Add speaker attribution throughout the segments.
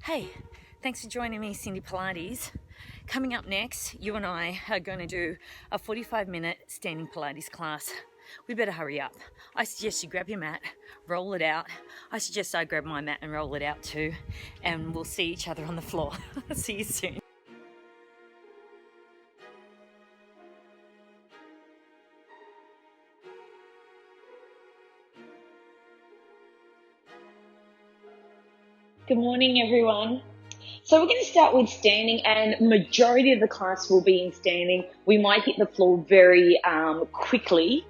Speaker 1: Hey, thanks for joining me, Cyndi Pilates. Coming up next, you and I are going to do a 45-minute standing Pilates class. We better hurry up. I suggest you grab your mat, roll it out. I suggest I grab my mat and roll it out too, and we'll see each other on the floor. See you soon.
Speaker 2: Good morning, everyone. So we're going to start with standing, and majority of the class will be in standing. We might hit the floor very quickly,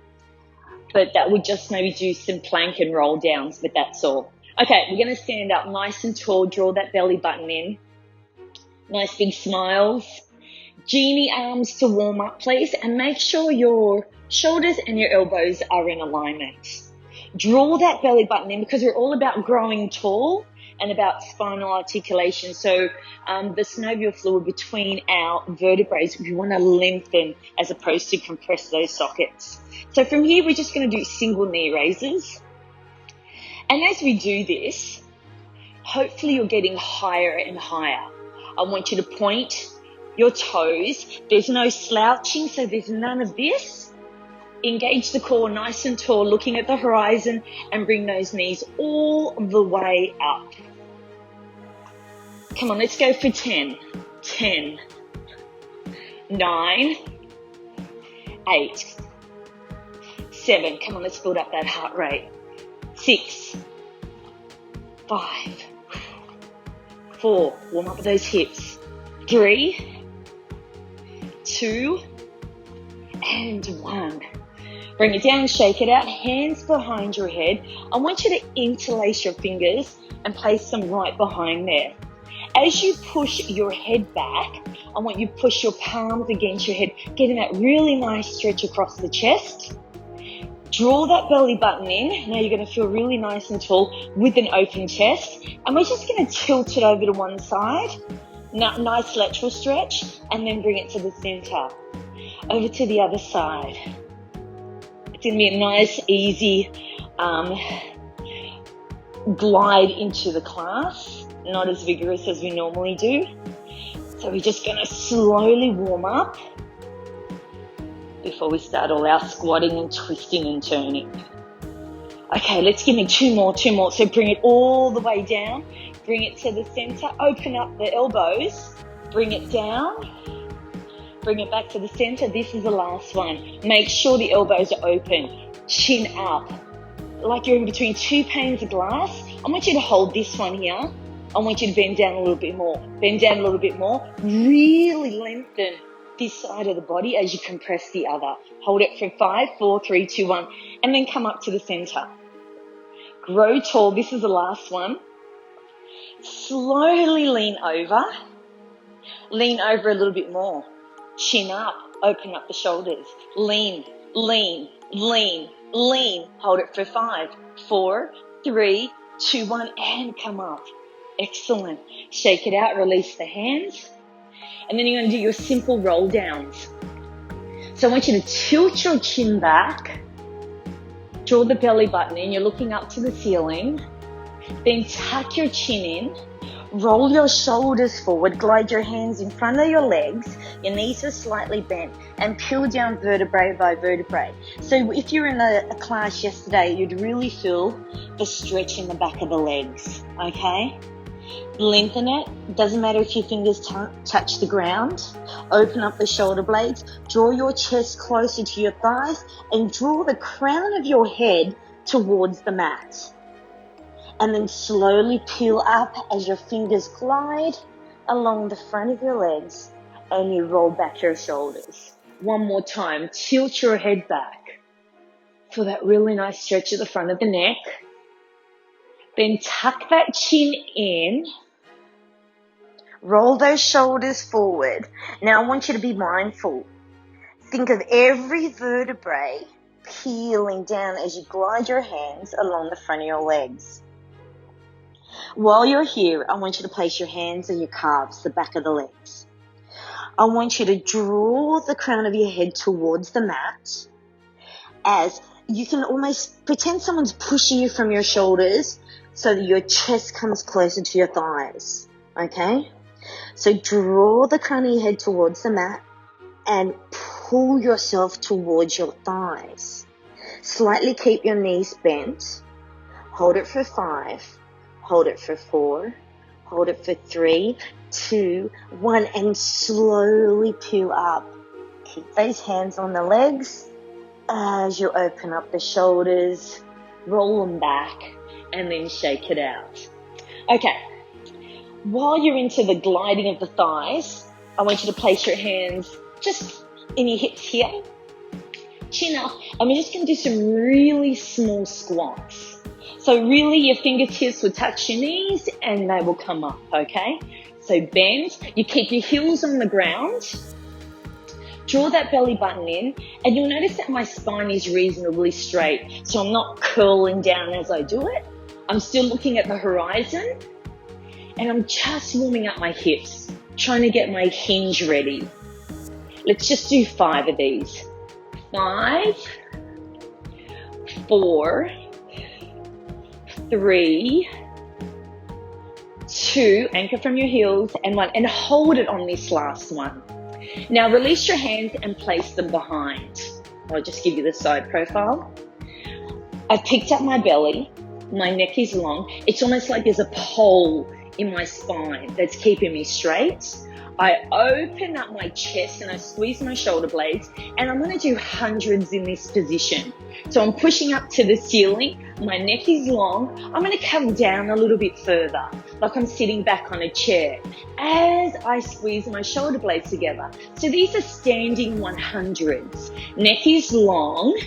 Speaker 2: but that would just maybe do some plank and roll downs, but that's all. Okay, we're going to stand up nice and tall, draw that belly button in. Nice big smiles. Genie arms to warm up, please, and make sure your shoulders and your elbows are in alignment. Draw that belly button in because we're all about growing tall and about spinal articulation. So the synovial fluid between our vertebrae, we want to lengthen as opposed to compress those sockets. So from here, we're just going to do single knee raises. And as we do this, hopefully you're getting higher and higher. I want you to point your toes. There's no slouching, so there's none of this. Engage the core nice and tall, looking at the horizon, and bring those knees all the way up. Come on, let's go for 10. 10, 9, 8, 7. Come on, let's build up that heart rate. 6, 5, 4. Warm up those hips. 3, 2, and 1. Bring it down, shake it out, hands behind your head. I want you to interlace your fingers and place them right behind there. As you push your head back, I want you to push your palms against your head, getting that really nice stretch across the chest. Draw that belly button in. Now you're going to feel really nice and tall with an open chest. And we're just going to tilt it over to one side. Nice lateral stretch, and then bring it to the center. Over to the other side. It's going to be a nice, easy glide into the class, not as vigorous as we normally do. So we're just going to slowly warm up before we start all our squatting and twisting and turning. Okay, let's give me two more. So bring it all the way down. Bring it to the center. Open up the elbows. Bring it down. Bring it back to the center. This is the last one. Make sure the elbows are open. Chin up. Like you're in between two panes of glass. I want you to hold this one here. I want you to bend down a little bit more. Bend down a little bit more. Really lengthen this side of the body as you compress the other. Hold it for 5, 4, 3, 2, 1. And then come up to the center. Grow tall. This is the last one. Slowly lean over. Lean over a little bit more. Chin up, open up the shoulders. Lean, lean, lean, lean. Hold it for 5, 4, 3, 2, 1, and come up. Excellent. Shake it out, release the hands. And then you're going to do your simple roll downs. So I want you to tilt your chin back. Draw the belly button in. You're looking up to the ceiling. Then tuck your chin in. Roll your shoulders forward, glide your hands in front of your legs, your knees are slightly bent, and peel down vertebrae by vertebrae. So if you're in a class yesterday, you'd really feel the stretch in the back of the legs, okay? Lengthen it. Doesn't matter if your fingers touch the ground. Open up the shoulder blades. Draw your chest closer to your thighs, and draw the crown of your head towards the mat. And then slowly peel up as your fingers glide along the front of your legs and you roll back your shoulders. One more time, tilt your head back. Feel that really nice stretch at the front of the neck. Then tuck that chin in. Roll those shoulders forward. Now I want you to be mindful. Think of every vertebrae peeling down as you glide your hands along the front of your legs. While you're here, I want you to place your hands on your calves, the back of the legs. I want you to draw the crown of your head towards the mat as you can almost pretend someone's pushing you from your shoulders so that your chest comes closer to your thighs, okay? So draw the crown of your head towards the mat and pull yourself towards your thighs. Slightly keep your knees bent. Hold it for 5. Hold it for 4. Hold it for 3, 2, 1, and slowly peel up. Keep those hands on the legs as you open up the shoulders, roll them back, and then shake it out. Okay, while you're into the gliding of the thighs, I want you to place your hands just in your hips here, chin up, and we're just going to do some really small squats. So really your fingertips will touch your knees and they will come up, okay? So bend, you keep your heels on the ground, draw that belly button in, and you'll notice that my spine is reasonably straight, so I'm not curling down as I do it. I'm still looking at the horizon, and I'm just warming up my hips, trying to get my hinge ready. Let's just do 5 of these. 5, 4, 3, 2, anchor from your heels, and 1, and hold it on this last one. Now release your hands and place them behind. I'll just give you the side profile. I've picked up my belly, my neck is long. It's almost like there's a pole in my spine that's keeping me straight. I open up my chest and I squeeze my shoulder blades, and I'm going to do hundreds in this position. So I'm pushing up to the ceiling, my neck is long, I'm going to come down a little bit further, like I'm sitting back on a chair, as I squeeze my shoulder blades together. So these are standing 100s. Neck is long,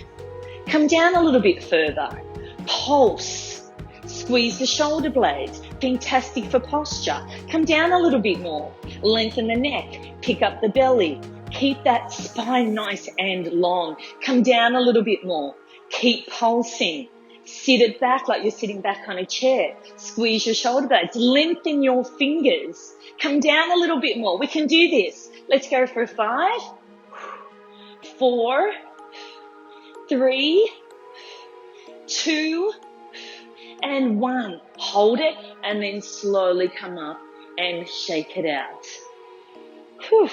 Speaker 2: come down a little bit further, pulse, squeeze the shoulder blades, fantastic for posture. Come down a little bit more, lengthen the neck, pick up the belly, keep that spine nice and long. Come down a little bit more, keep pulsing, sit it back like you're sitting back on a chair, squeeze your shoulder blades, lengthen your fingers, come down a little bit more. We can do this. Let's go for 5, 4, 3, 2, and 1. Hold it and then slowly come up and shake it out. Whew.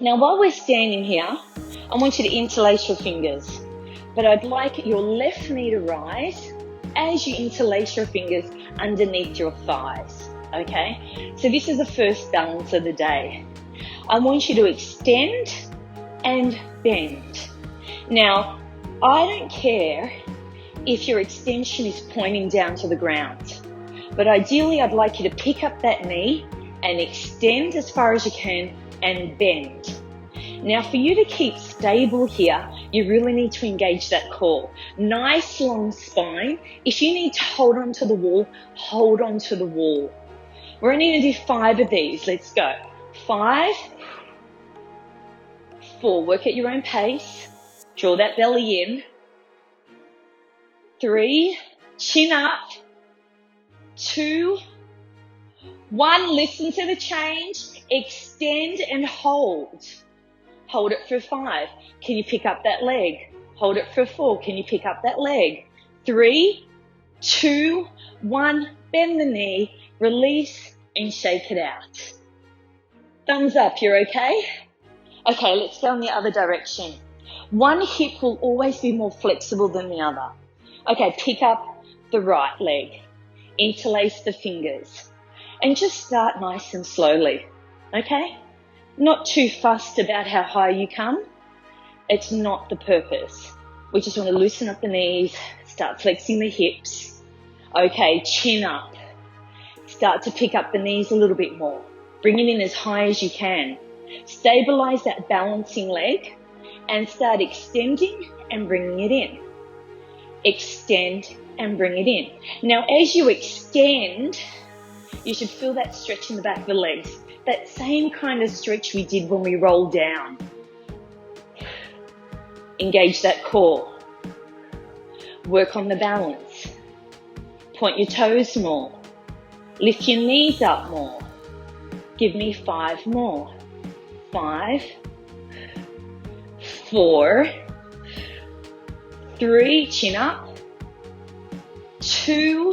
Speaker 2: Now while we're standing here, I want you to interlace your fingers, but I'd like your left knee to rise as you interlace your fingers underneath your thighs, okay? So this is the first balance of the day. I want you to extend and bend. Now, I don't care if your extension is pointing down to the ground, but ideally I'd like you to pick up that knee and extend as far as you can and bend. Now for you to keep stable here, you really need to engage that core. Nice long spine. If you need to hold on to the wall, hold on to the wall. We're only going to do 5 of these. Let's go. 5, 4, work at your own pace. Draw that belly in. 3, chin up. 2, 1, listen to the change. Extend and hold. Hold it for 5. Can you pick up that leg? Hold it for 4. Can you pick up that leg? 3, 2, 1, bend the knee, release and shake it out. Thumbs up, you're okay? Okay, let's go in the other direction. One hip will always be more flexible than the other. Okay, pick up the right leg, interlace the fingers, and just start nice and slowly, okay? Not too fussed about how high you come. It's not the purpose. We just want to loosen up the knees, start flexing the hips. Okay, chin up. Start to pick up the knees a little bit more. Bring it in as high as you can. Stabilize that balancing leg and start extending and bringing it in. Extend and bring it in. Now, as you extend, you should feel that stretch in the back of the legs. That same kind of stretch we did when we rolled down. Engage that core. Work on the balance. Point your toes more. Lift your knees up more. Give me 5 more. 5, 4, 3, chin up. 2.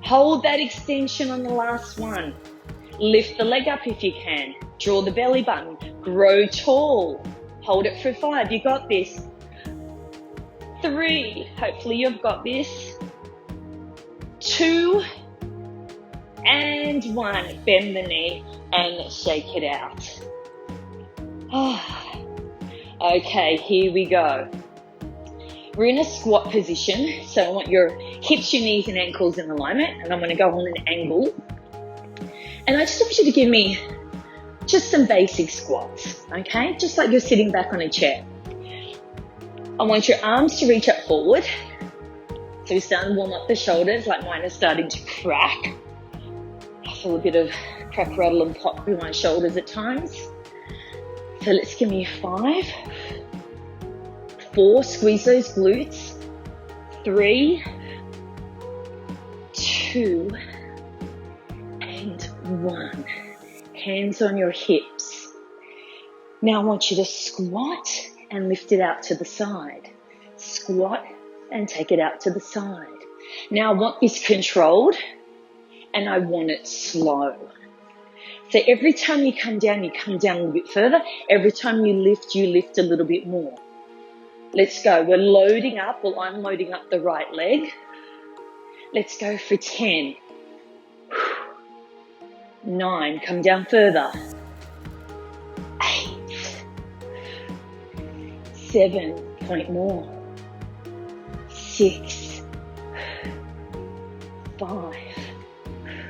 Speaker 2: Hold that extension on the last one. Lift the leg up if you can. Draw the belly button. Grow tall. Hold it for 5. You got this. 3. Hopefully you've got this. 2. And 1. Bend the knee and shake it out. Okay, here we go. We're in a squat position, so I want your hips, your knees and ankles in alignment, and I'm going to go on an angle. And I just want you to give me just some basic squats, okay? Just like you're sitting back on a chair. I want your arms to reach up forward. So we start to warm up the shoulders, like mine are starting to crack. I feel a bit of crack, rattle and pop through my shoulders at times. So let's give me 5, 4, squeeze those glutes, 3, 2, and 1. Hands on your hips. Now I want you to squat and lift it out to the side. Squat and take it out to the side. Now I want this controlled and I want it slow. So every time you come down a little bit further. Every time you lift a little bit more. Let's go. We're loading up. Well, I'm loading up the right leg. Let's go for 10. 9. Come down further. 8. 7. Point more. 6. 5.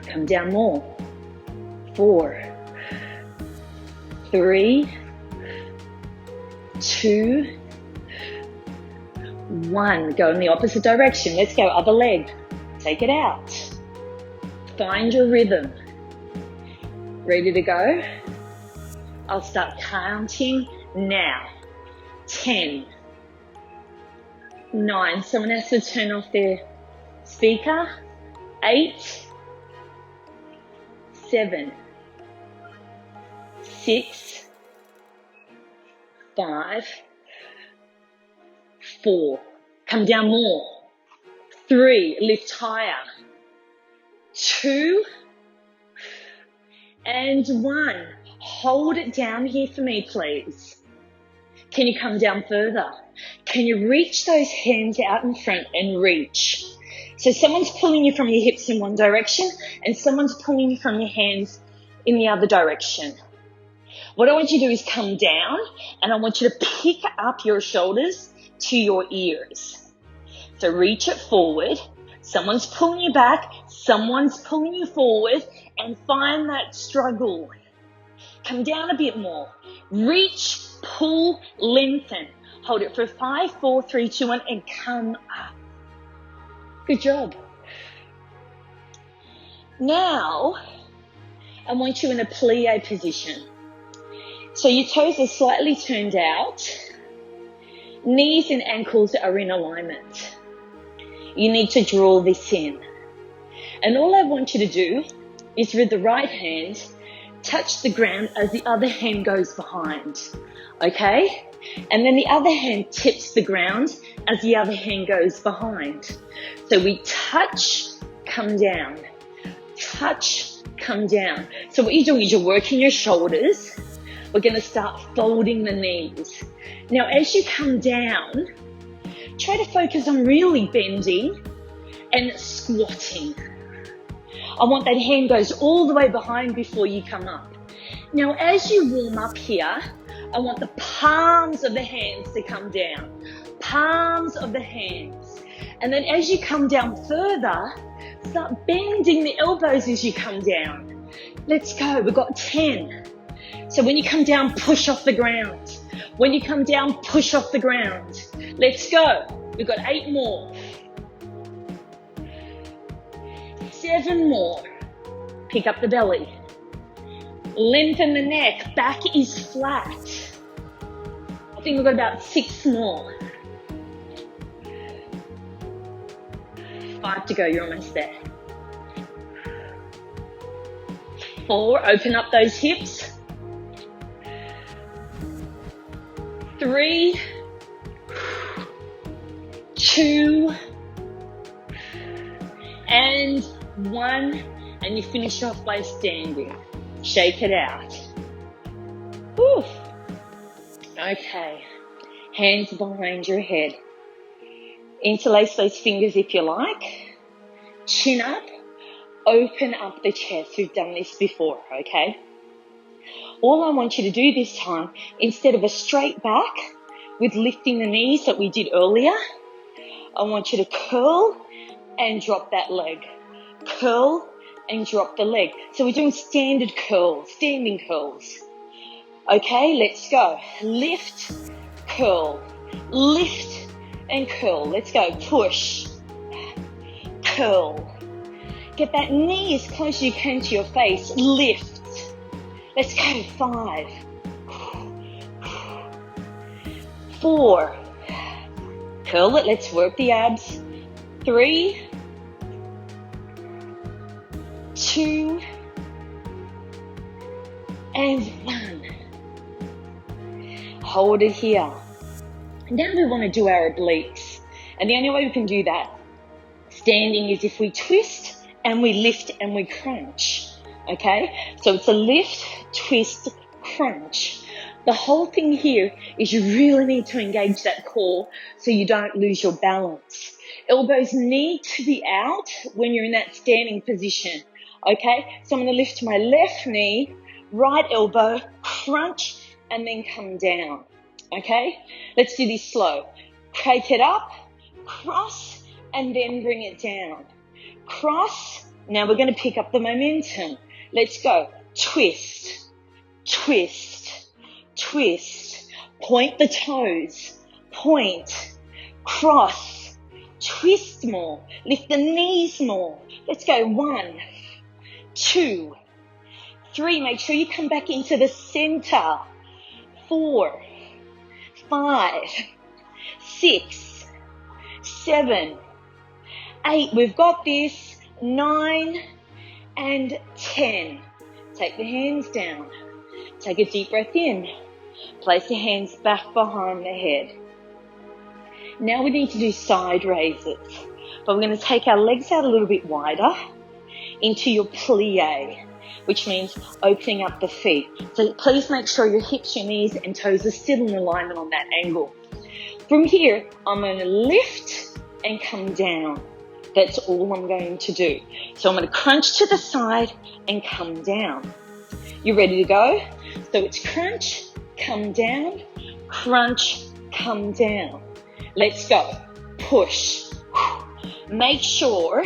Speaker 2: Come down more. 4. 3. 2. 1. Go in the opposite direction. Let's go. Other leg. Take it out. Find your rhythm. Ready to go? I'll start counting now. 10. 9. Someone has to turn off their speaker. 8. 7. 6. 5. 4. Come down more. 3. Lift higher. 2. And 1. Hold it down here for me, please. Can you come down further? Can you reach those hands out in front and reach? So someone's pulling you from your hips in one direction and someone's pulling you from your hands in the other direction. What I want you to do is come down and I want you to pick up your shoulders to your ears. So reach it forward. Someone's pulling you back. Someone's pulling you forward, and find that struggle. Come down a bit more. Reach, pull, lengthen. Hold it for 5, 4, 3, 2, 1, and come up. Good job. Now, I want you in a plie position. So your toes are slightly turned out. Knees and ankles are in alignment. You need to draw this in. And all I want you to do is with the right hand, touch the ground as the other hand goes behind. Okay? And then the other hand tips the ground as the other hand goes behind. So we touch, come down. Touch, come down. So what you're doing is you're working your shoulders. We're going to start folding the knees. Now, as you come down, try to focus on really bending and squatting. I want that hand goes all the way behind before you come up. Now, as you warm up here, I want the palms of the hands to come down. Palms of the hands. And then as you come down further, start bending the elbows as you come down. Let's go. We've got 10. So when you come down, push off the ground. When you come down, push off the ground. Let's go. We've got 8 more. 7 more. Pick up the belly. Lengthen the neck. Back is flat. I think we've got about 6 more. 5 to go. You're almost there. 4. Open up those hips. 3, 2, and 1, and you finish off by standing. Shake it out. Whew. Okay, hands behind your head. Interlace those fingers if you like. Chin up, open up the chest. We've done this before, okay? All I want you to do this time, instead of a straight back with lifting the knees that we did earlier, I want you to curl and drop that leg. Curl and drop the leg. So we're doing standard curls, standing curls. Okay, let's go. Lift, curl, lift and curl. Let's go. Push, curl. Get that knee as close as you can to your face. Lift. Let's go. 5, 4. Curl it. Let's work the abs. 3, 2, and 1. Hold it here. Now we want to do our obliques. And the only way we can do that standing is if we twist and we lift and we crunch. Okay? So it's a lift, twist, crunch. The whole thing here is you really need to engage that core so you don't lose your balance. Elbows need to be out when you're in that standing position. Okay? So I'm going to lift my left knee, right elbow, crunch, and then come down. Okay? Let's do this slow. Take it up, cross, and then bring it down. Cross. Now we're going to pick up the momentum. Let's go. Twist, twist, twist. Point the toes. Point. Cross. Twist more. Lift the knees more. Let's go. 1, 2, 3. Make sure you come back into the center. 4, 5, 6, 7, 8. We've got this. 9 and 10. Take the hands down. Take a deep breath in. Place your hands back behind the head. Now we need to do side raises. But we're going to take our legs out a little bit wider into your plie, which means opening up the feet. So please make sure your hips, your knees and toes are still in alignment on that angle. From here, I'm going to lift and come down. That's all I'm going to do. So I'm going to crunch to the side and come down. You ready to go? So it's crunch, come down, crunch, come down. Let's go. Push. Make sure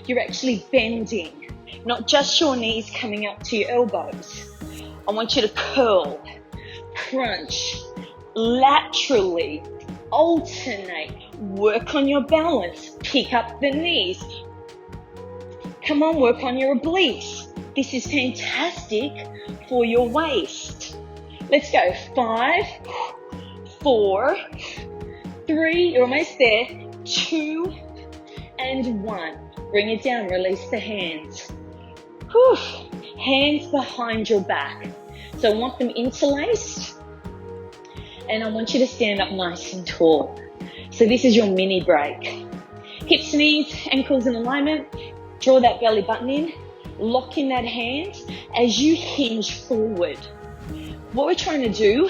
Speaker 2: you're actually bending, not just your knees coming up to your elbows. I want you to curl, crunch, laterally, alternate, work on your balance, pick up the knees. Come on, work on your obliques. This is fantastic for your waist. Let's go. 5, 4, 3, you're almost there. 2 and 1. Bring it down, release the hands. Whew. Hands behind your back. So I want them interlaced. And I want you to stand up nice and tall. So this is your mini break. Hips, knees, ankles in alignment. Draw that belly button in. Lock in that hand as you hinge forward. What we're trying to do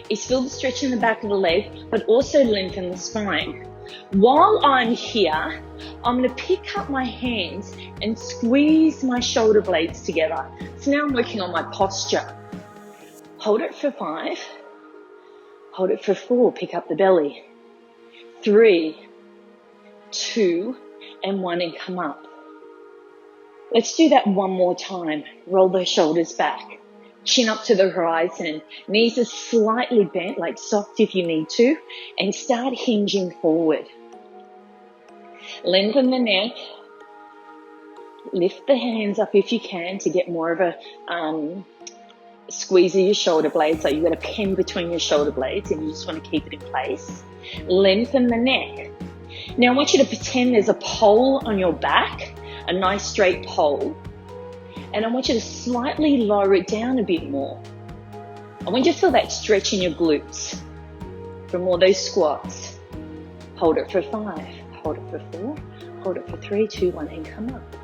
Speaker 2: is feel the stretch in the back of the leg, but also lengthen the spine. While I'm here, I'm going to pick up my hands and squeeze my shoulder blades together. So now I'm working on my posture. Hold it for 5. Hold it for 4. Pick up the belly. 3, 2, and 1, and come up. Let's do that one more time. Roll the shoulders back. Chin up to the horizon. Knees are slightly bent, like soft if you need to. And start hinging forward. Lengthen the neck. Lift the hands up if you can to get more of a squeeze of your shoulder blades. So you've got a pen between your shoulder blades and you just want to keep it in place. Lengthen the neck. Now I want you to pretend there's a pole on your back, a nice straight pole. And I want you to slightly lower it down a bit more. I want you to feel that stretch in your glutes from all those squats. Hold it for 5. Hold it for 4. hold it for 3, 2, 1, and come up.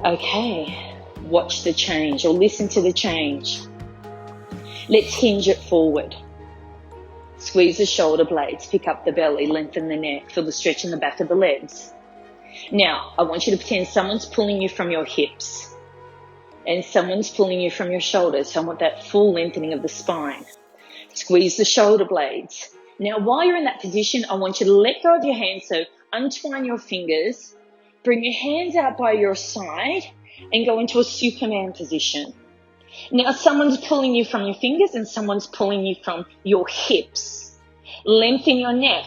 Speaker 2: Okay, watch the change or listen to the change. Let's hinge it forward. Squeeze the shoulder blades, pick up the belly, lengthen the neck, feel the stretch in the back of the legs. Now, I want you to pretend someone's pulling you from your hips and someone's pulling you from your shoulders. So I want that full lengthening of the spine. Squeeze the shoulder blades. Now, while you're in that position, I want you to let go of your hands. So untwine your fingers, bring your hands out by your side and go into a Superman position. Now, someone's pulling you from your fingers and someone's pulling you from your hips. Lengthen your neck.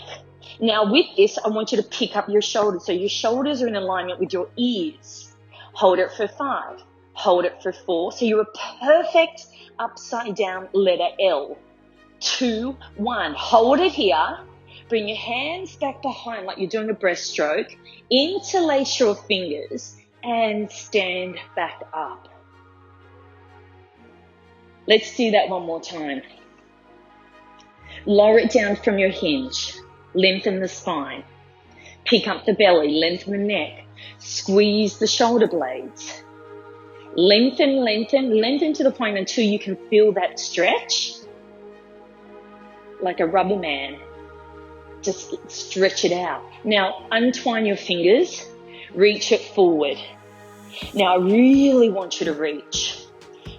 Speaker 2: Now, with this, I want you to pick up your shoulders. So your shoulders are in alignment with your ears. Hold it for 5. Hold it for 4. So you're a perfect upside down letter L. 2, 1. Hold it here. Bring your hands back behind like you're doing a breaststroke. Interlace your fingers and stand back up. Let's do that one more time. Lower it down from your hinge. Lengthen the spine. Pick up the belly. Lengthen the neck. Squeeze the shoulder blades. Lengthen, lengthen, lengthen to the point until you can feel that stretch. Like a rubber man. Just stretch it out. Now, untwine your fingers. Reach it forward. Now, I really want you to reach.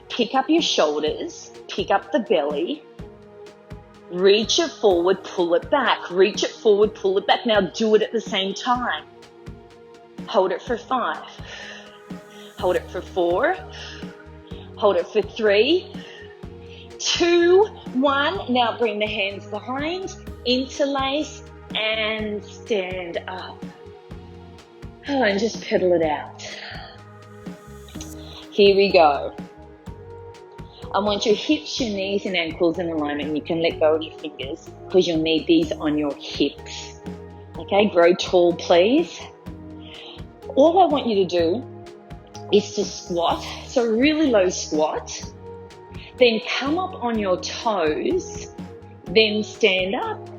Speaker 2: Pick up your shoulders, pick up the belly, reach it forward, pull it back, reach it forward, pull it back. Now do it at the same time. Hold it for 5, hold it for 4, hold it for 3, 2, 1. Now bring the hands behind, interlace and stand up. Oh, and just pedal it out. Here we go. I want your hips, your knees and ankles in alignment. You can let go of your fingers because you'll need these on your hips. Okay, grow tall, please. All I want you to do is to squat. So a really low squat. Then come up on your toes. Then stand up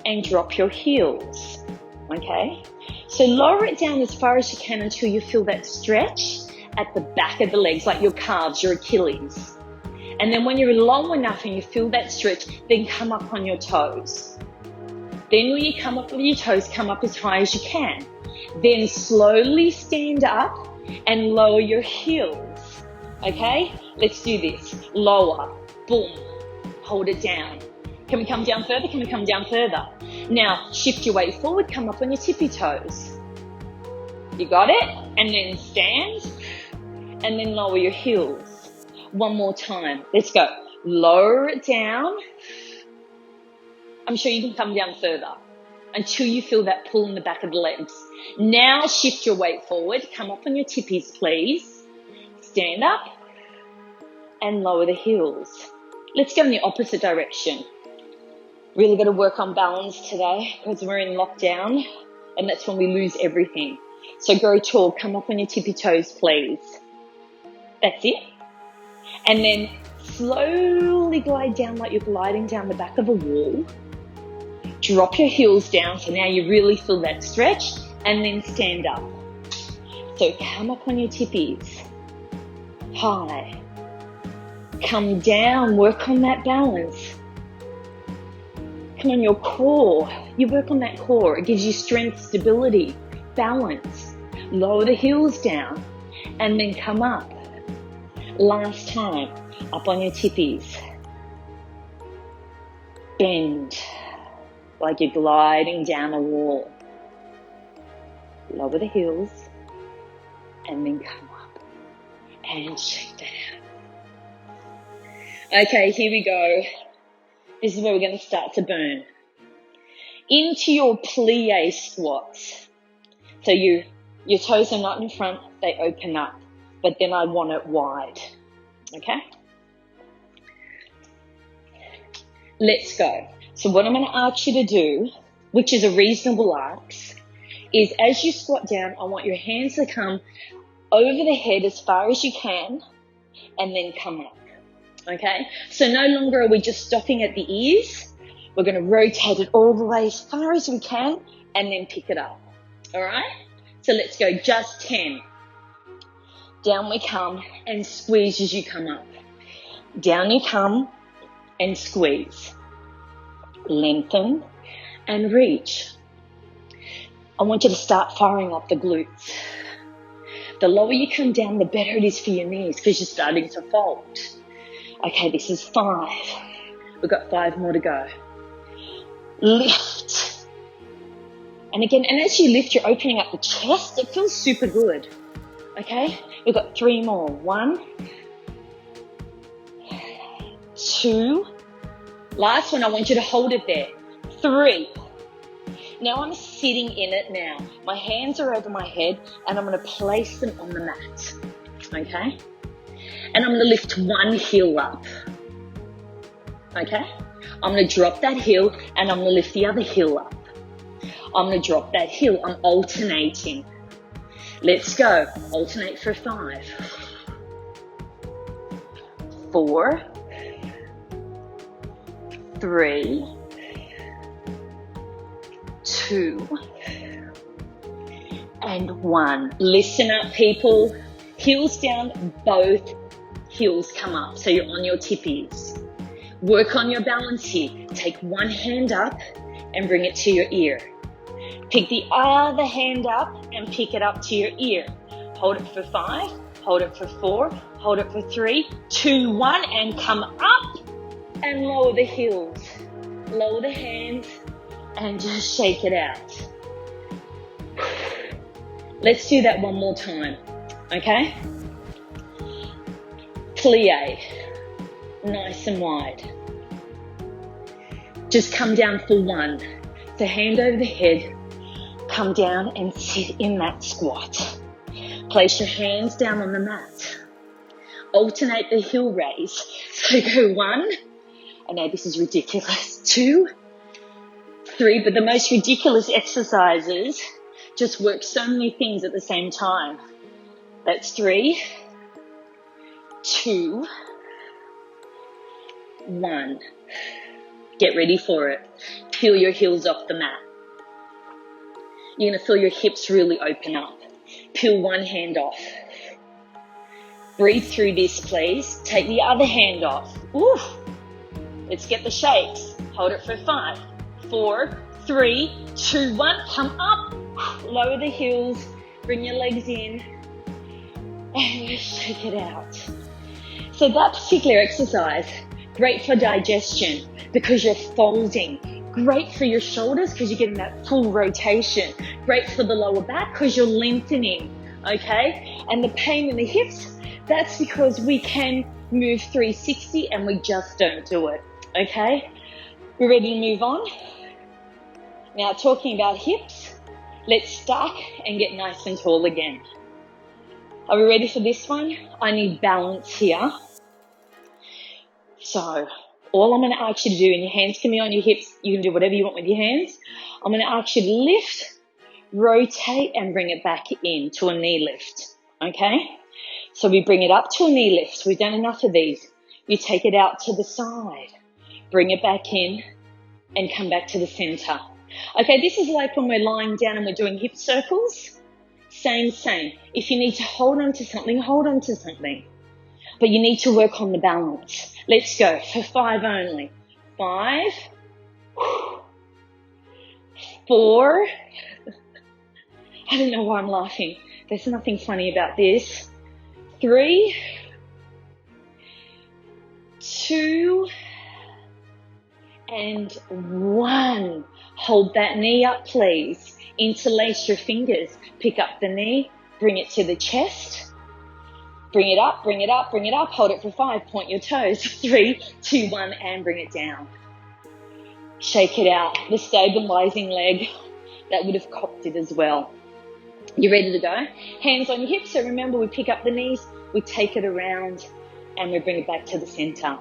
Speaker 2: and drop your heels. Okay? So lower it down as far as you can until you feel that stretch at the back of the legs, like your calves, your Achilles. And then when you're long enough and you feel that stretch, then come up on your toes. Then when you come up with your toes, come up as high as you can. Then slowly stand up and lower your heels. Okay? Let's do this. Lower. Boom. Hold it down. Can we come down further? Can we come down further? Now, shift your weight forward. Come up on your tippy toes. You got it? And then stand. And then lower your heels. One more time. Let's go. Lower it down. I'm sure you can come down further until you feel that pull in the back of the legs. Now shift your weight forward. Come up on your tippies, please. Stand up and lower the heels. Let's go in the opposite direction. Really got to work on balance today because we're in lockdown and that's when we lose everything. So grow tall. Come up on your tippy toes, please. That's it. And then slowly glide down like you're gliding down the back of a wall. Drop your heels down so now you really feel that stretch and then stand up. So come up on your tippies. High. Come down, work on that balance. Come on your core. You work on that core. It gives you strength, stability, balance. Lower the heels down and then come up. Last time, up on your tippies. Bend like you're gliding down a wall. Lower the heels and then come up and shake that out. Okay, here we go. This is where we're going to start to burn. Into your plie squats. So your toes are not in front, they open up. But then I want it wide, okay? Let's go. So what I'm going to ask you to do, which is a reasonable ask, is as you squat down, I want your hands to come over the head as far as you can and then come up, okay? So no longer are we just stopping at the ears. We're going to rotate it all the way as far as we can and then pick it up. All right? So let's go just 10. Down we come and squeeze as you come up. Down you come and squeeze. Lengthen and reach. I want you to start firing up the glutes. The lower you come down, the better it is for your knees because you're starting to fold. Okay, this is 5. We've got 5 more to go. Lift. And again, and as you lift, you're opening up the chest. It feels super good. Okay, we've got 3 more. 1, 2. Last one, I want you to hold it there. 3. Now I'm sitting in it now. My hands are over my head and I'm going to place them on the mat. Okay? And I'm going to lift one heel up. Okay? I'm going to drop that heel and I'm going to lift the other heel up. I'm going to drop that heel. I'm alternating. Let's go. Alternate for 5. 4. 3. 2. And 1. Listen up, people. Heels down, both heels come up. So you're on your tippies. Work on your balance here. Take one hand up and bring it to your ear. Pick the other hand up and pick it up to your ear. Hold it for 5. Hold it for 4. Hold it for 3, 2, 1. And come up and lower the heels. Lower the hands and just shake it out. Let's do that one more time. Okay? Plie. Nice and wide. Just come down for 1. So hand over the head. Come down and sit in that squat. Place your hands down on the mat. Alternate the heel raise. So go 1. I know this is ridiculous. 2, 3, but the most ridiculous exercises just work so many things at the same time. That's 3, 2, 1. Get ready for it. Peel your heels off the mat. You're going to feel your hips really open up. Peel one hand off. Breathe through this, please. Take the other hand off. Ooh. Let's get the shakes. Hold it for 5, 4, 3, 2, 1. Come up. Lower the heels. Bring your legs in. And just shake it out. So that particular exercise, great for digestion because you're folding. Great for your shoulders because you're getting that full rotation. Great for the lower back because you're lengthening. Okay? And the pain in the hips, that's because we can move 360 and we just don't do it. Okay? We're ready to move on. Now talking about hips, let's stack and get nice and tall again. Are we ready for this one? I need balance here. So all I'm going to ask you to do, and your hands can be on your hips, you can do whatever you want with your hands. I'm going to ask you to lift, rotate, and bring it back in to a knee lift. Okay? So we bring it up to a knee lift. We've done enough of these. You take it out to the side. Bring it back in and come back to the center. Okay, this is like when we're lying down and we're doing hip circles. Same. If you need to hold on to something, hold on to something. But you need to work on the balance. Let's go for 5 only. 5, 4. I don't know why I'm laughing. There's nothing funny about this. 3, 2, and 1. Hold that knee up, please. Interlace your fingers. Pick up the knee. Bring it to the chest. Bring it up, bring it up, bring it up. Hold it for 5. Point your toes. 3, 2, 1, and bring it down. Shake it out. The stabilizing leg, that would have copped it as well. You ready to go? Hands on your hips. So remember, we pick up the knees, we take it around, and we bring it back to the center.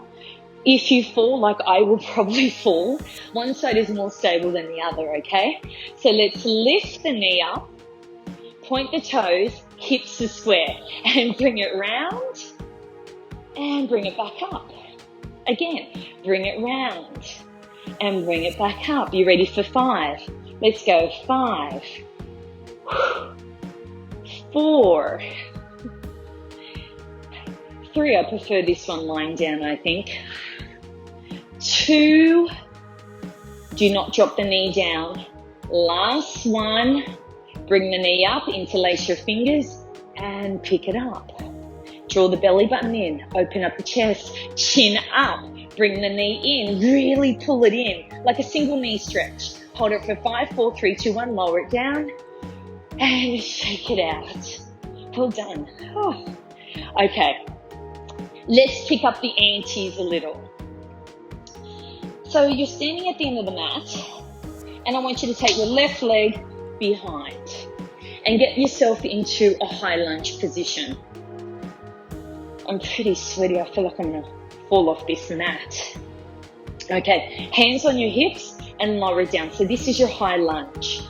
Speaker 2: If you fall, like I will probably fall, one side is more stable than the other, okay? So let's lift the knee up, point the toes, hips are square, and bring it round, and bring it back up. Again, bring it round, and bring it back up. You ready for 5? Let's go. 5, 4, 3, I prefer this one lying down, I think. 2, do not drop the knee down. Last one, bring the knee up, interlace your fingers and pick it up. Draw the belly button in, open up the chest, chin up, bring the knee in, really pull it in, like a single knee stretch. Hold it for 5, 4, 3, 2, 1, lower it down, and shake it out. Well done. Oh. Okay, let's pick up the antes a little. So you're standing at the end of the mat, and I want you to take your left leg behind and get yourself into a high lunge position. I'm pretty sweaty. I feel like I'm going to fall off this mat. Okay, hands on your hips and lower it down. So this is your high lunge.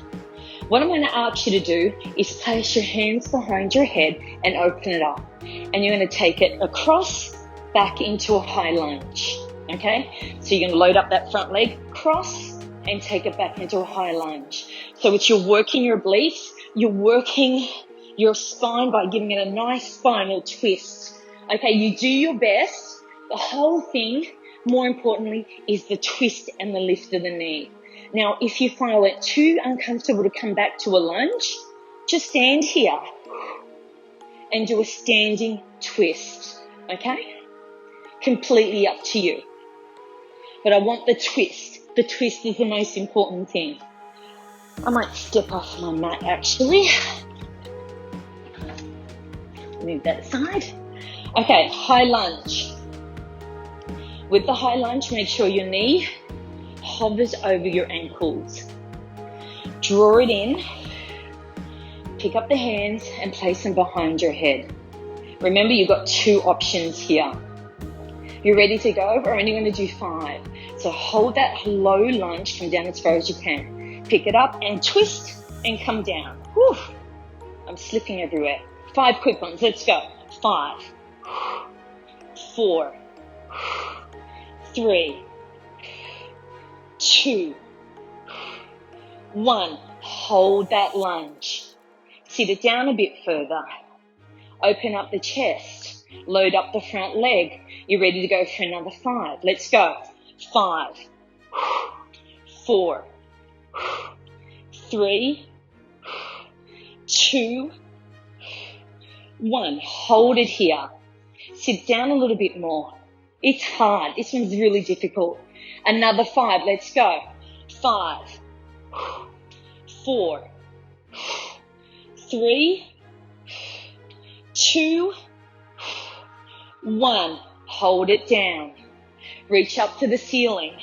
Speaker 2: What I'm going to ask you to do is place your hands behind your head and open it up. And you're going to take it across, back into a high lunge. Okay, so you're going to load up that front leg, cross, and take it back into a high lunge. So it's you're working your obliques, you're working your spine by giving it a nice spinal twist. Okay, you do your best. The whole thing, more importantly, is the twist and the lift of the knee. Now, if you find it too uncomfortable to come back to a lunge, just stand here and do a standing twist, okay? Completely up to you. But I want the twist. The twist is the most important thing. I might step off my mat, actually. Move that aside. Okay, high lunge. With the high lunge, make sure your knee hovers over your ankles. Draw it in, pick up the hands and place them behind your head. Remember, you've got 2 options here. You ready to go? We're only going to do 5. So hold that low lunge, come down as far as you can. Pick it up and twist and come down. Whew. I'm slipping everywhere. 5 quick ones, let's go. 5, 4, 3, 2, 1. Hold that lunge. Sit it down a bit further. Open up the chest. Load up the front leg. You're ready to go for another 5. Let's go. 5, 4, 3, 2, 1. Hold it here. Sit down a little bit more. It's hard. This one's really difficult. Another 5. Let's go. 5, 4, 3, 2, 1. Hold it down. Reach up to the ceiling.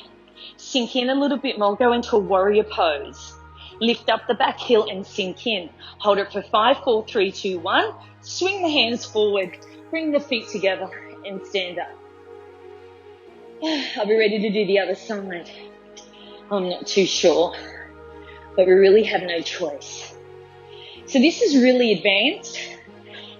Speaker 2: Sink in a little bit more. Go into a warrior pose. Lift up the back heel and sink in. Hold it for 5, 4, 3, 2, 1. Swing the hands forward. Bring the feet together and stand up. I'll be ready to do the other side. I'm not too sure, but we really have no choice. So this is really advanced.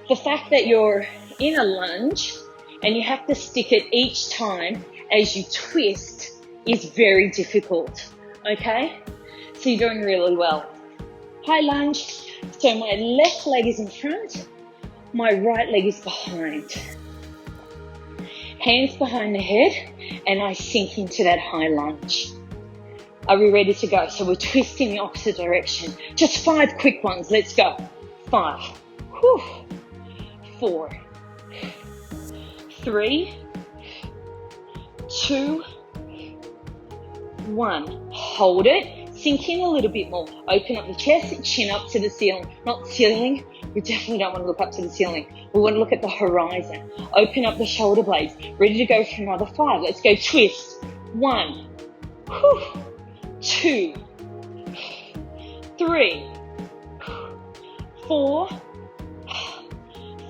Speaker 2: The fact that you're in a lunge and you have to stick it each time as you twist is very difficult, okay? So you're doing really well. High lunge. So my left leg is in front, my right leg is behind. Hands behind the head, and I sink into that high lunge. Are we ready to go? So we're twisting the opposite direction. Just 5 quick ones. Let's go. 5, 4, 3, 2, 1. Hold it. Sink in a little bit more. Open up the chest, chin up to the ceiling. Not ceiling. We definitely don't want to look up to the ceiling. We want to look at the horizon. Open up the shoulder blades. Ready to go for another 5. Let's go. Twist. 1, 2, 3, 4,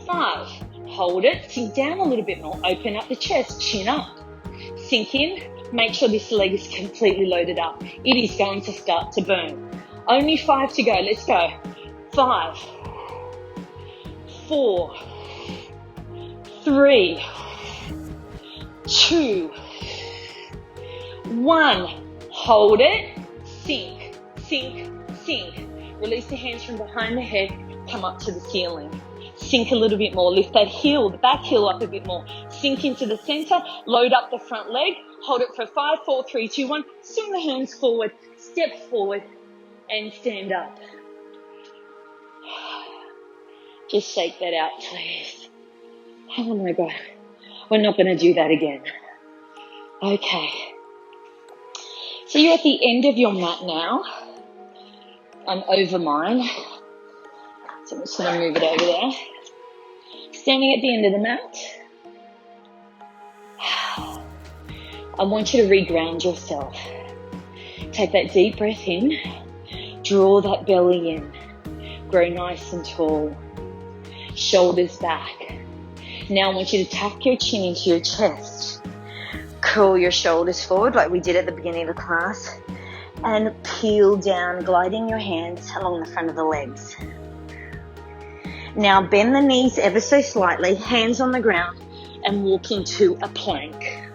Speaker 2: 5. Hold it. Sink down a little bit more. Open up the chest. Chin up. Sink in. Make sure this leg is completely loaded up. It is going to start to burn. Only 5 to go. Let's go. 5, 4, 3, 2, 1. Hold it. Sink, sink, sink. Release the hands from behind the head, come up to the ceiling. Sink a little bit more, lift that heel, the back heel up a bit more. Sink into the center, load up the front leg, hold it for 5, 4, 3, 2, 1. Swing the hands forward, step forward, and stand up. Just shake that out, please. Oh my God. We're not going to do that again. Okay. So you're at the end of your mat now. I'm over mine. So I'm just going to move it over there. Standing at the end of the mat. I want you to reground yourself. Take that deep breath in. Draw that belly in. Grow nice and tall. Shoulders back. Now I want you to tuck your chin into your chest. Curl your shoulders forward like we did at the beginning of the class. And peel down, gliding your hands along the front of the legs. Now bend the knees ever so slightly, hands on the ground, and walk into a plank.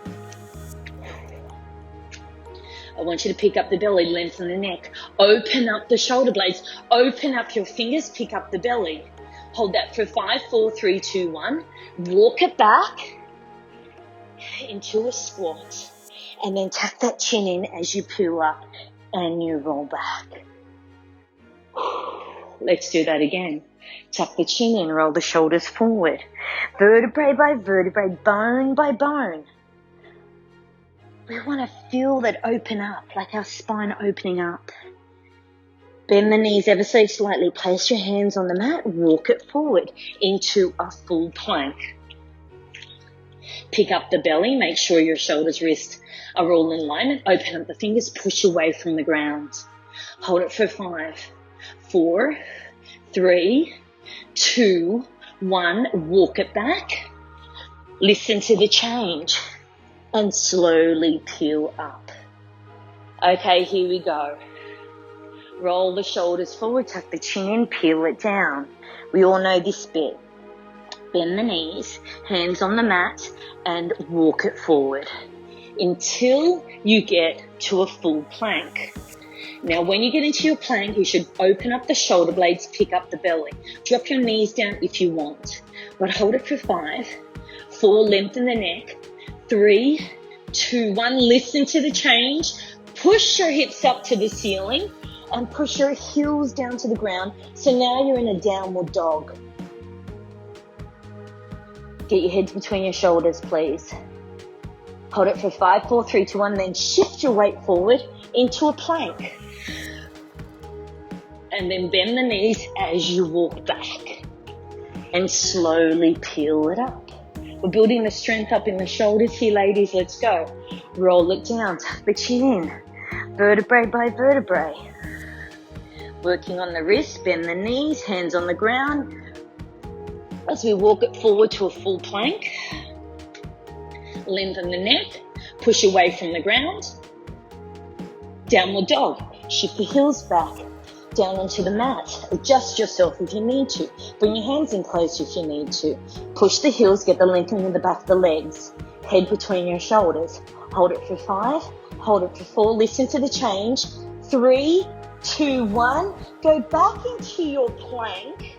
Speaker 2: I want you to pick up the belly, lengthen the neck, open up the shoulder blades, open up your fingers, pick up the belly. Hold that for 5, 4, 3, 2, 1. Walk it back into a squat, and then tuck that chin in as you peel up and you roll back. Let's do that again. Tuck the chin in, roll the shoulders forward. Vertebrae by vertebrae, bone by bone. We want to feel that open up, like our spine opening up. Bend the knees ever so slightly. Place your hands on the mat. Walk it forward into a full plank. Pick up the belly. Make sure your shoulders, wrists are all in alignment. Open up the fingers. Push away from the ground. Hold it for 5, 4, 3, 2, 1. Walk it back. Listen to the change. And slowly peel up. Okay, here we go. Roll the shoulders forward, tuck the chin in, peel it down. We all know this bit. Bend the knees, hands on the mat, and walk it forward until you get to a full plank. Now, when you get into your plank, you should open up the shoulder blades, pick up the belly. Drop your knees down if you want, but hold it for 5, 4, lengthen the neck, 3, 2, 1, listen to the change. Push your hips up to the ceiling and push your heels down to the ground. So now you're in a downward dog. Get your heads between your shoulders, please. Hold it for 5, 4, 3, 2, 1, then shift your weight forward into a plank. And then bend the knees as you walk back. And slowly peel it up. We're building the strength up in the shoulders here, ladies. Let's go. Roll it down. Tuck the chin in. Vertebrae by vertebrae. Working on the wrists. Bend the knees. Hands on the ground. As we walk it forward to a full plank. Lengthen the neck. Push away from the ground. Downward dog. Shift the heels back. Down onto the mat. Adjust yourself if you need to. Bring your hands in close if you need to. Push the heels, get the lengthening in the back of the legs. Head between your shoulders. Hold it for 5, hold it for 4. Listen to the change. 3, 2, 1. Go back into your plank.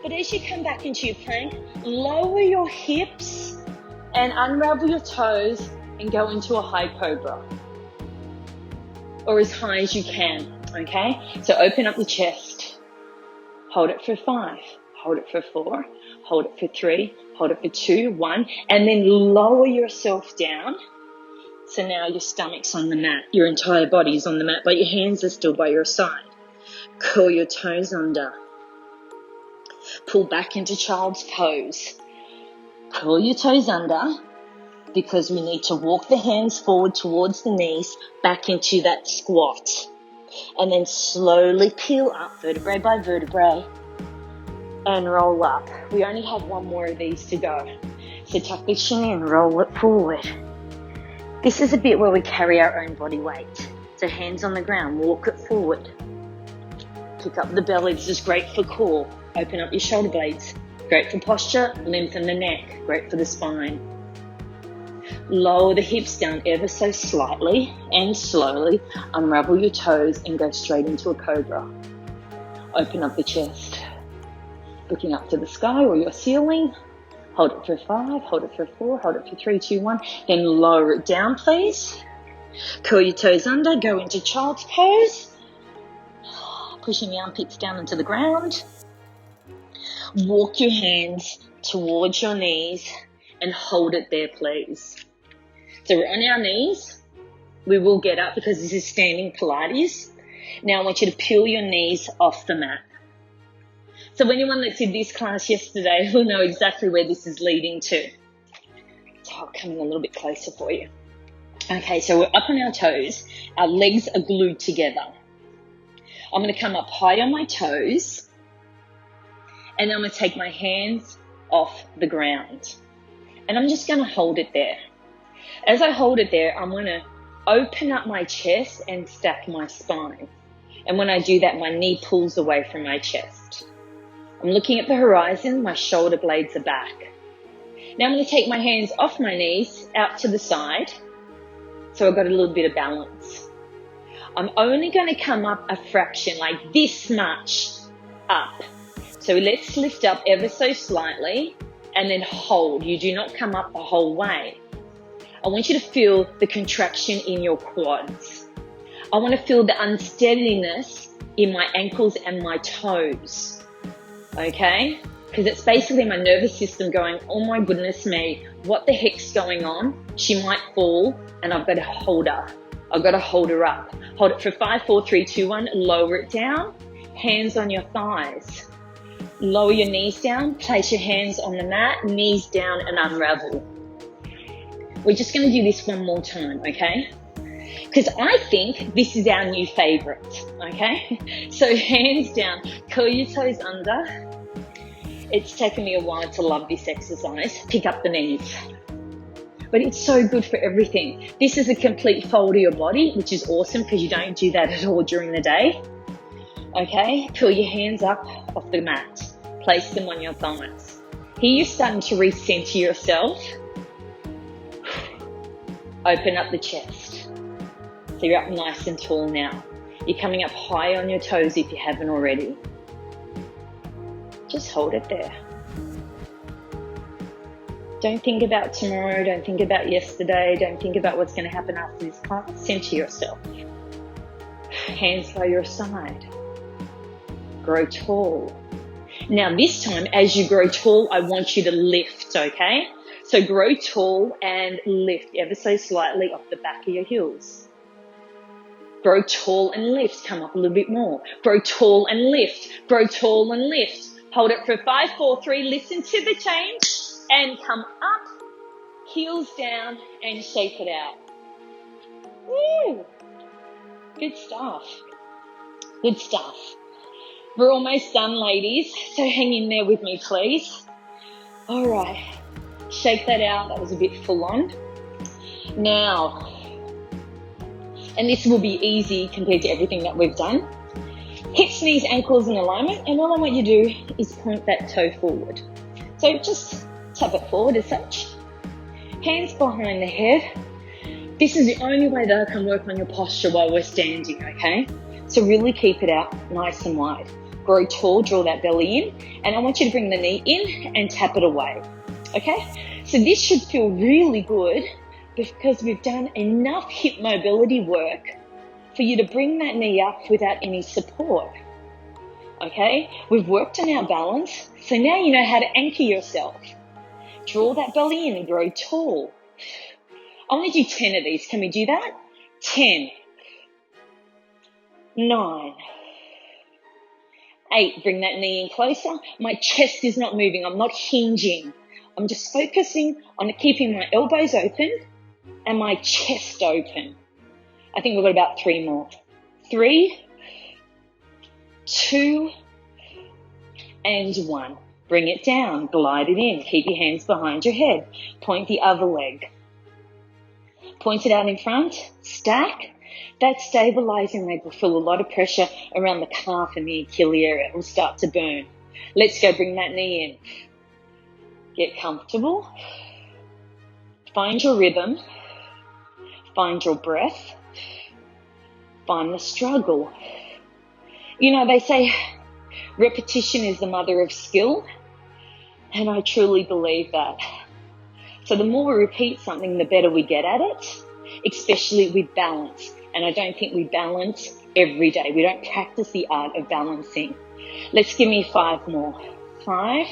Speaker 2: But as you come back into your plank, lower your hips and unravel your toes and go into a high cobra. Or as high as you can. Okay, so open up the chest, hold it for 5, hold it for 4, hold it for 3, hold it for 2, 1, and then lower yourself down. So now your stomach's on the mat, your entire body's on the mat, but your hands are still by your side. Curl your toes under. Pull back into child's pose. Curl your toes under because we need to walk the hands forward towards the knees, back into that squat. And then slowly peel up, vertebrae by vertebrae, and roll up. We only have one more of these to go. So tuck the chin in, roll it forward. This is a bit where we carry our own body weight. So hands on the ground, walk it forward. Pick up the belly, this is great for core. Open up your shoulder blades. Great for posture, lengthen the neck. Great for the spine. Lower the hips down ever so slightly and slowly. Unravel your toes and go straight into a cobra. Open up the chest. Looking up to the sky or your ceiling. Hold it for 5, hold it for 4, hold it for 3, 2, 1. Then lower it down, please. Curl your toes under, go into child's pose. Pushing the armpits down into the ground. Walk your hands towards your knees and hold it there, please. So we're on our knees. We will get up because this is standing Pilates. Now I want you to peel your knees off the mat. So anyone that did this class yesterday will know exactly where this is leading to. So I'll come in a little bit closer for you. Okay, so we're up on our toes. Our legs are glued together. I'm going to come up high on my toes. And I'm going to take my hands off the ground. And I'm just going to hold it there. As I hold it there, I'm going to open up my chest and stack my spine. And when I do that, my knee pulls away from my chest. I'm looking at the horizon, my shoulder blades are back. Now I'm going to take my hands off my knees, out to the side, so I've got a little bit of balance. I'm only going to come up a fraction, like this much up. So let's lift up ever so slightly and then hold. You do not come up the whole way. I want you to feel the contraction in your quads. I want to feel the unsteadiness in my ankles and my toes. Okay? Because it's basically my nervous system going, oh my goodness me, what the heck's going on? She might fall and I've got to hold her. I've got to hold her up. Hold it for 5, 4, 3, 2, 1. Lower it down. Hands on your thighs. Lower your knees down. Place your hands on the mat. Knees down and unravel. We're just going to do this one more time, okay? Because I think this is our new favorite, okay? So hands down, curl your toes under. It's taken me a while to love this exercise. Pick up the knees. But it's so good for everything. This is a complete fold of your body, which is awesome because you don't do that at all during the day. Okay? Pull your hands up off the mat. Place them on your thighs. Here you're starting to recenter yourself. Open up the chest. So you're up nice and tall now. You're coming up high on your toes if you haven't already. Just hold it there. Don't think about tomorrow. Don't think about yesterday. Don't think about what's going to happen after this class. Center yourself. Hands by your side. Grow tall. Now this time, as you grow tall, I want you to lift, okay? So grow tall and lift ever so slightly off the back of your heels. Grow tall and lift. Come up a little bit more. Grow tall and lift. Grow tall and lift. Hold it for 5, 4, 3. Listen to the change. And come up. Heels down and shake it out. Woo! Good stuff. Good stuff. We're almost done, ladies. So hang in there with me, please. All right. Shake that out. That was a bit full on. Now, and this will be easy compared to everything that we've done. Hips, knees, ankles in alignment. And all I want you to do is point that toe forward. So just tap it forward as such. Hands behind the head. This is the only way that I can work on your posture while we're standing, okay? So really keep it out nice and wide. Grow tall, draw that belly in. And I want you to bring the knee in and tap it away, okay? So this should feel really good because we've done enough hip mobility work for you to bring that knee up without any support, okay? We've worked on our balance, so now you know how to anchor yourself. Draw that belly in and grow tall. I want to do 10 of these. Can we do that? 10, 9, 8. Bring that knee in closer. My chest is not moving. I'm not hinging. I'm just focusing on keeping my elbows open and my chest open. I think we've got about 3 more. 3, 2, and 1. Bring it down. Glide it in. Keep your hands behind your head. Point the other leg. Point it out in front. Stack. That stabilizing leg will feel a lot of pressure around the calf and the Achilles area. It will start to burn. Let's go. Bring that knee in. Get comfortable. Find your rhythm. Find your breath. Find the struggle. You know, they say Repetition is the mother of skill, and I truly believe that. So the more we repeat something, the better we get at it, especially with balance. And I don't think we balance every day. We don't practice the art of balancing. Let's give me 5 more. 5,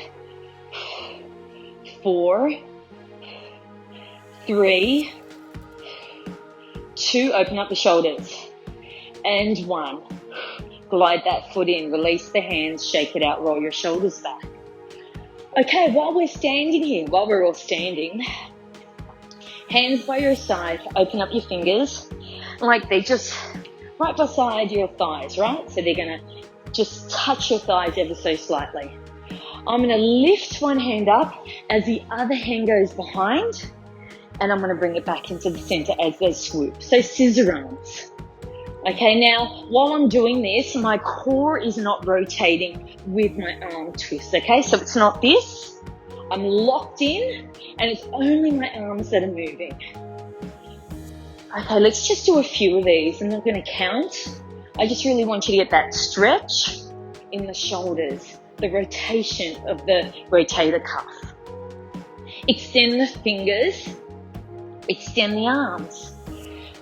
Speaker 2: 4, 3, 2, open up the shoulders, and 1. Glide that foot in, release the hands, shake it out, roll your shoulders back. Okay, while we're standing here, while we're all standing, hands by your side, open up your fingers, like they're just right beside your thighs, right? So they're gonna just touch your thighs ever so slightly. I'm gonna lift one hand up as the other hand goes behind, and I'm gonna bring it back into the center as they swoop. So scissor arms. Okay, now, while I'm doing this, my core is not rotating with my arm twist, okay? So it's not this. I'm locked in, and it's only my arms that are moving. Okay, let's just do a few of these. I'm not going to count. I just really want you to get that stretch in the shoulders, the rotation of the rotator cuff. Extend the fingers, extend the arms.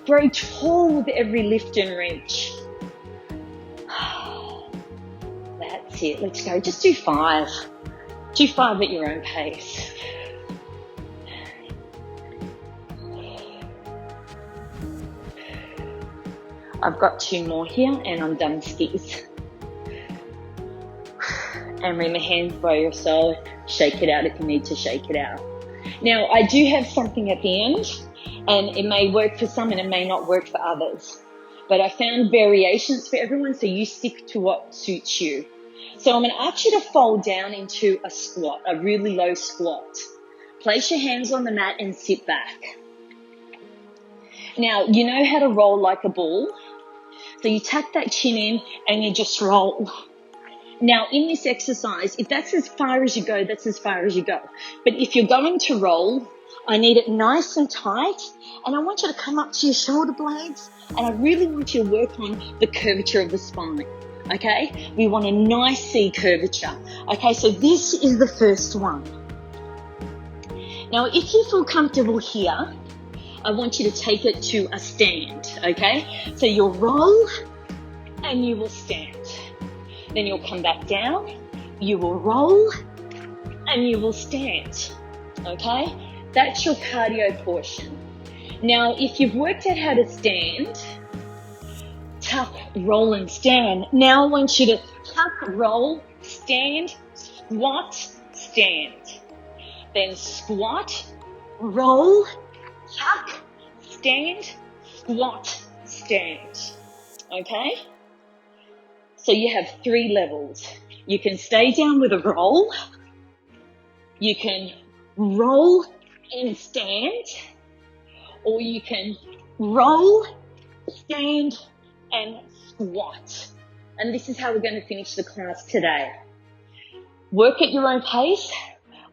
Speaker 2: Grow tall with every lift and reach. That's it. Let's go. Just do 5. Do 5 at your own pace. I've got 2 more here and I'm done skis. And bring the hands by your side. Shake it out if you need to shake it out. Now, I do have something at the end, and it may work for some and it may not work for others. But I found variations for everyone, so you stick to what suits you. So I'm going to ask you to fold down into a squat, a really low squat. Place your hands on the mat and sit back. Now, you know how to roll like a ball? So you tuck that chin in and you just roll. Now, in this exercise, if that's as far as you go, that's as far as you go. But if you're going to roll, I need it nice and tight, and I want you to come up to your shoulder blades, and I really want you to work on the curvature of the spine, okay? We want a nice C curvature. Okay, so this is the first one. Now, if you feel comfortable here, I want you to take it to a stand, okay? So you'll roll, and you will stand. Then you'll come back down, you will roll, and you will stand, okay? That's your cardio portion. Now, if you've worked out how to stand, tuck, roll, and stand. Now I want you to tuck, roll, stand, squat, stand. Then squat, roll, tuck, stand, squat, stand. Okay? So you have 3 levels. You can stay down with a roll. You can roll and stand. Or you can roll, stand, and squat. And this is how we're going to finish the class today. Work at your own pace.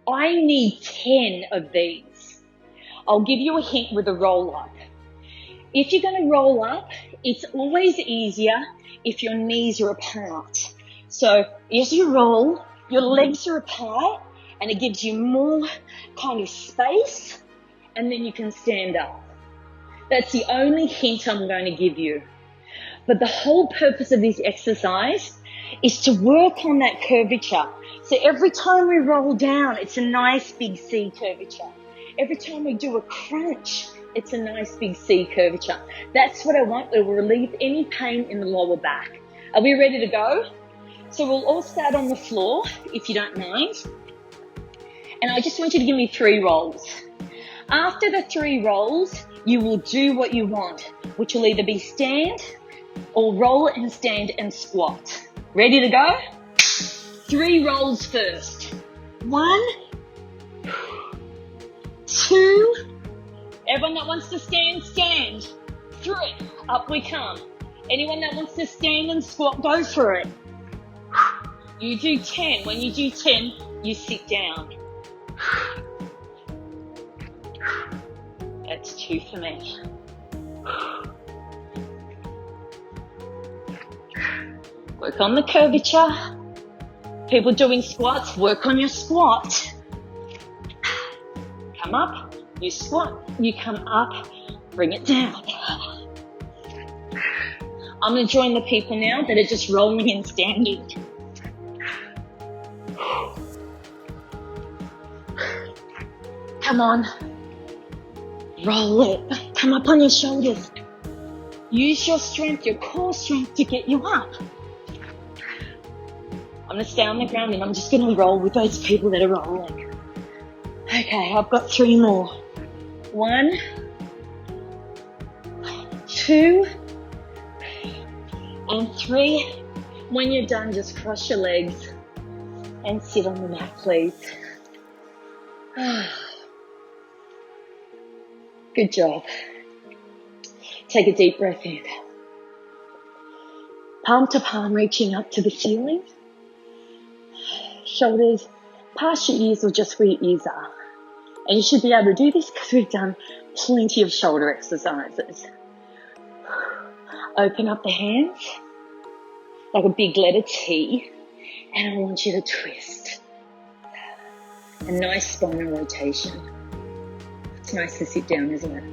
Speaker 2: I need 10 of these. I'll give you a hint with a roll up. If you're going to roll up, it's always easier if your knees are apart. So as you roll, your legs are apart and it gives you more kind of space, and then you can stand up. That's the only hint I'm going to give you. But the whole purpose of this exercise is to work on that curvature. So every time we roll down, it's a nice big C curvature. Every time we do a crunch, it's a nice big C curvature. That's what I want. It will relieve any pain in the lower back. Are we ready to go? So we'll all start on the floor, if you don't mind. And I just want you to give me 3 rolls. After the 3 rolls, you will do what you want, which will either be stand or roll and stand and squat. Ready to go? 3 rolls first. 1, 2, everyone that wants to stand, stand. 3, up we come. Anyone that wants to stand and squat, go for it. You do 10. When you do 10, you sit down. That's 2 for me. Work on the curvature. People doing squats, work on your squat. Come up, you squat, you come up, bring it down. I'm going to join the people now that are just rolling and standing. Come on. Roll it. Come up on your shoulders. Use your strength, your core strength to get you up. I'm going to stay on the ground and I'm just going to roll with those people that are rolling. Okay, I've got 3 more. 1, 2, and 3. When you're done, just cross your legs and sit on the mat, please. Good job. Take a deep breath in. Palm to palm, reaching up to the ceiling. Shoulders past your ears or just where your ears are. And you should be able to do this because we've done plenty of shoulder exercises. Open up the hands like a big letter T, and I want you to twist. A nice spinal rotation. It's nice to sit down, isn't it?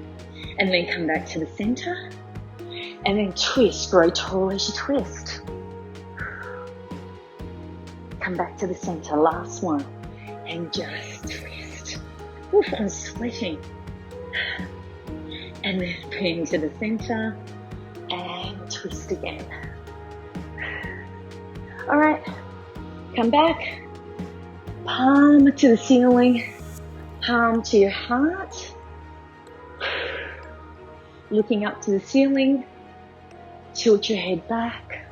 Speaker 2: And then come back to the center, and then twist. Grow tall as you twist. Come back to the center. Last one, and just twist. Oof, I'm sweating. And then bring to the center and twist again. All right, come back. Palm to the ceiling, palm to your heart. Looking up to the ceiling, tilt your head back.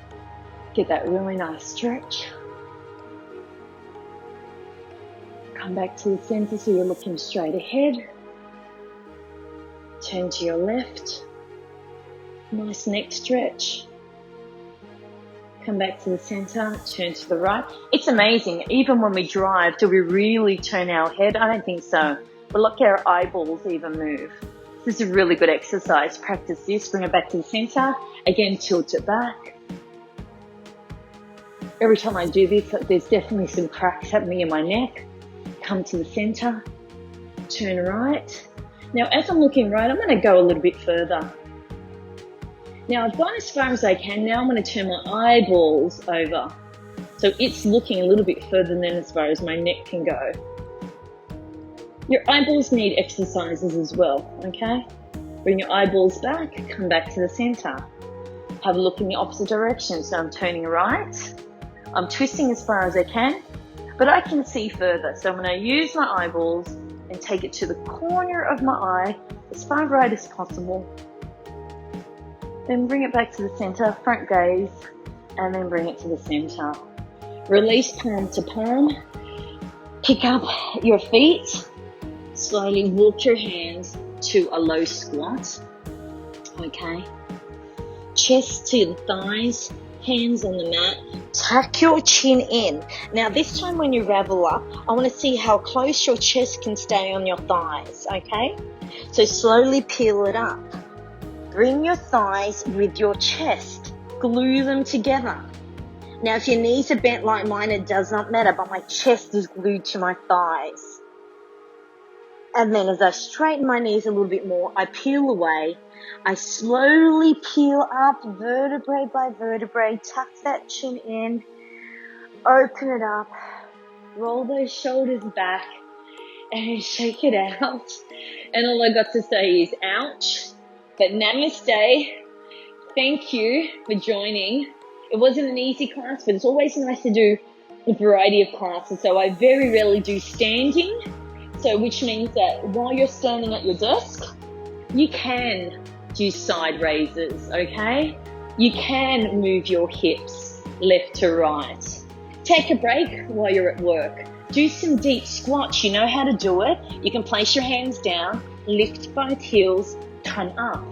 Speaker 2: Get that really nice stretch. Come back to the center so you're looking straight ahead. Turn to your left. Nice neck stretch. Come back to the center, turn to the right. It's amazing, even when we drive, do we really turn our head? I don't think so. But look, our eyeballs even move. This is a really good exercise. Practice this, bring it back to the center. Again, tilt it back. Every time I do this, there's definitely some cracks happening in my neck. Come to the center, turn right. Now, as I'm looking right, I'm going to go a little bit further. Now, I've gone as far as I can. Now I'm going to turn my eyeballs over. So it's looking a little bit further than as far as my neck can go. Your eyeballs need exercises as well, okay? Bring your eyeballs back, come back to the center. Have a look in the opposite direction. So I'm turning right. I'm twisting as far as I can, but I can see further. So I'm going to use my eyeballs and take it to the corner of my eye as far right as possible. Then bring it back to the center, front gaze, and then bring it to the center. Release palm to palm. Pick up your feet. Slowly walk your hands to a low squat. Okay. Chest to the thighs, hands on the mat. Tuck your chin in. Now this time when you ravel up, I want to see how close your chest can stay on your thighs. Okay. So slowly peel it up. Bring your thighs with your chest. Glue them together. Now, if your knees are bent like mine, it does not matter, but my chest is glued to my thighs. And then as I straighten my knees a little bit more, I peel away. I slowly peel up vertebrae by vertebrae. Tuck that chin in. Open it up. Roll those shoulders back. And shake it out. And all I got to say is, ouch. But namaste. Thank you for joining. It wasn't an easy class, but it's always nice to do a variety of classes. So I very rarely do standing. So which means that while you're standing at your desk, you can do side raises, okay? You can move your hips left to right. Take a break while you're at work. Do some deep squats. You know how to do it. You can place your hands down, lift both heels, come up.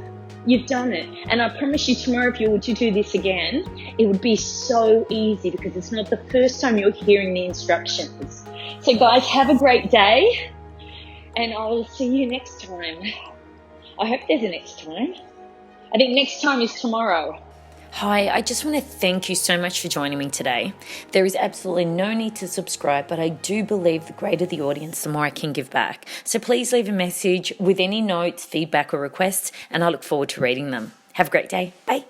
Speaker 2: You've done it. And I promise you tomorrow, if you were to do this again, it would be so easy because it's not the first time you're hearing the instructions. So guys, have a great day and I will see you next time. I hope there's a next time. I think next time is tomorrow.
Speaker 1: Hi, I just want to thank you so much for joining me today. There is absolutely no need to subscribe, but I do believe the greater the audience, the more I can give back. So please leave a message with any notes, feedback, or requests, and I look forward to reading them. Have a great day. Bye.